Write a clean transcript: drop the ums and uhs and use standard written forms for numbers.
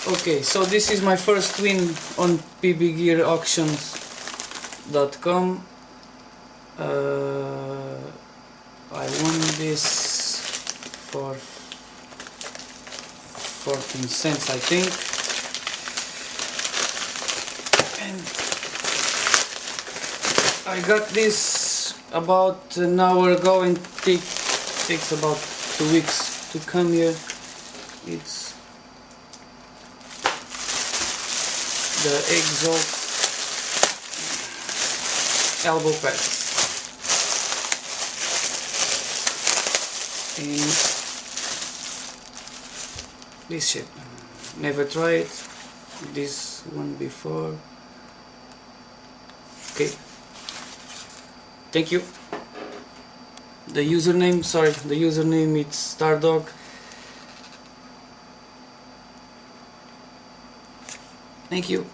Okay, so this is my first win on pbgearauctions.com. I won this for 14 cents, I think, and I got this about an hour ago, and takes about 2 weeks to come here. It's the Exalt elbow pads in this shape. Never tried this one before. Okay, thank you. The username it's Stardog. Thank you.